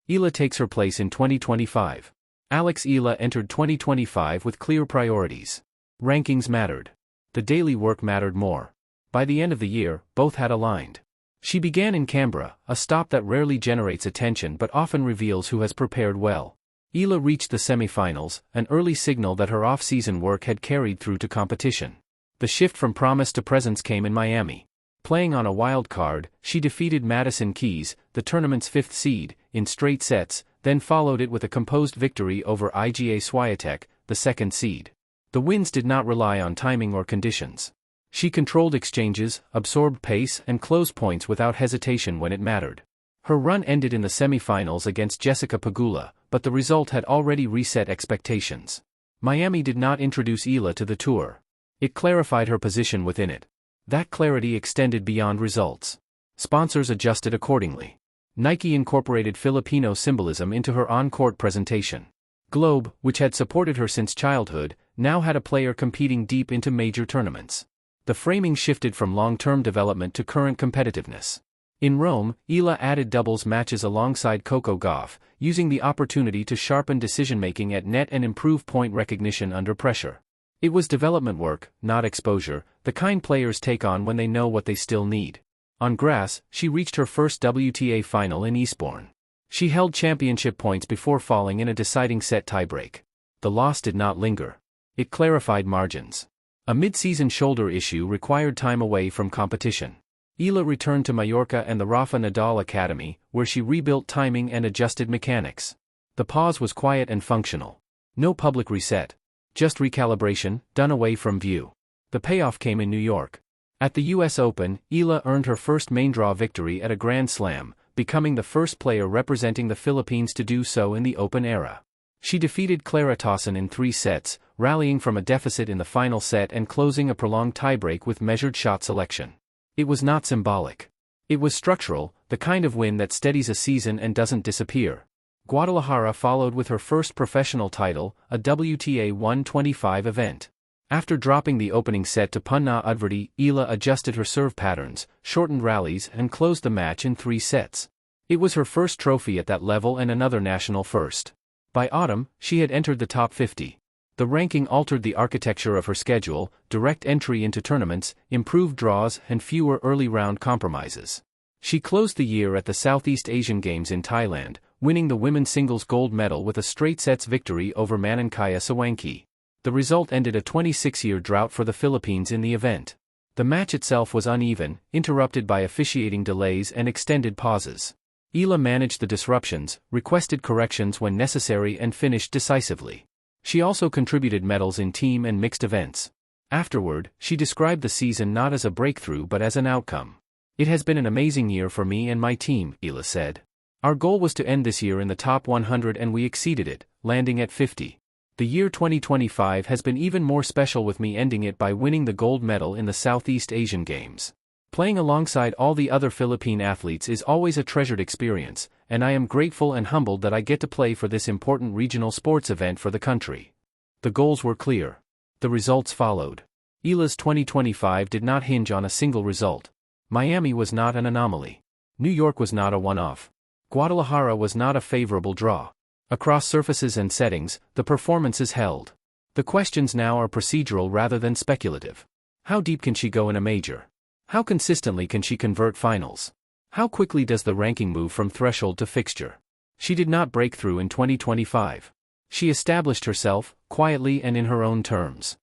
Eala takes her place in 2025. Eala entered 2025 with clear priorities. Rankings mattered. The daily work mattered more. By the end of the year, both had aligned. She began in Canberra, a stop that rarely generates attention but often reveals who has prepared well. Eala reached the semi-finals, an early signal that her off-season work had carried through to competition. The shift from promise to presence came in Miami. Playing on a wild card, she defeated Madison Keys, the tournament's 5th seed, in straight sets, then followed it with a composed victory over Iga Swiatek, the 2nd seed. The wins did not rely on timing or conditions. She controlled exchanges, absorbed pace, and closed points without hesitation when it mattered. Her run ended in the semi-finals against Jessica Pegula, but the result had already reset expectations. Miami did not introduce Eala to the tour. It clarified her position within it. That clarity extended beyond results. Sponsors adjusted accordingly. Nike incorporated Filipino symbolism into her on-court presentation. Globe, which had supported her since childhood, now had a player competing deep into major tournaments. The framing shifted from long-term development to current competitiveness. In Rome, Eala added doubles matches alongside Coco Gauff, using the opportunity to sharpen decision-making at net and improve point recognition under pressure. It was development work, not exposure, the kind players take on when they know what they still need. On grass, she reached her first WTA final in Eastbourne. She held championship points before falling in a deciding set tiebreak. The loss did not linger. It clarified margins. A mid-season shoulder issue required time away from competition. Eala returned to Mallorca and the Rafa Nadal Academy, where she rebuilt timing and adjusted mechanics. The pause was quiet and functional. No public reset. Just recalibration, done away from view. The payoff came in New York. At the US Open, Eala earned her first main draw victory at a Grand Slam, becoming the first player representing the Philippines to do so in the Open era. She defeated Clara Tauson in 3 sets, rallying from a deficit in the final set and closing a prolonged tiebreak with measured shot selection. It was not symbolic. It was structural, the kind of win that steadies a season and doesn't disappear. Guadalajara followed with her first professional title, a WTA 125 event. After dropping the opening set to Punna Udvarti, Eala adjusted her serve patterns, shortened rallies and closed the match in 3 sets. It was her first trophy at that level and another national first. By autumn, she had entered the top 50. The ranking altered the architecture of her schedule, direct entry into tournaments, improved draws and fewer early round compromises. She closed the year at the Southeast Asian Games in Thailand, winning the women's singles gold medal with a straight sets victory over Manankaya Sawanki. The result ended a 26-year drought for the Philippines in the event. The match itself was uneven, interrupted by officiating delays and extended pauses. Eala managed the disruptions, requested corrections when necessary and finished decisively. She also contributed medals in team and mixed events. Afterward, she described the season not as a breakthrough but as an outcome. "It has been an amazing year for me and my team," Eala said. "Our goal was to end this year in the top 100 and we exceeded it, landing at 50. The year 2025 has been even more special with me ending it by winning the gold medal in the Southeast Asian Games. Playing alongside all the other Philippine athletes is always a treasured experience, and I am grateful and humbled that I get to play for this important regional sports event for the country." The goals were clear. The results followed. Eala's 2025 did not hinge on a single result. Miami was not an anomaly. New York was not a one-off. Guadalajara was not a favorable draw. Across surfaces and settings, the performances held. The questions now are procedural rather than speculative. How deep can she go in a major? How consistently can she convert finals? How quickly does the ranking move from threshold to fixture? She did not break through in 2025. She established herself, quietly and in her own terms.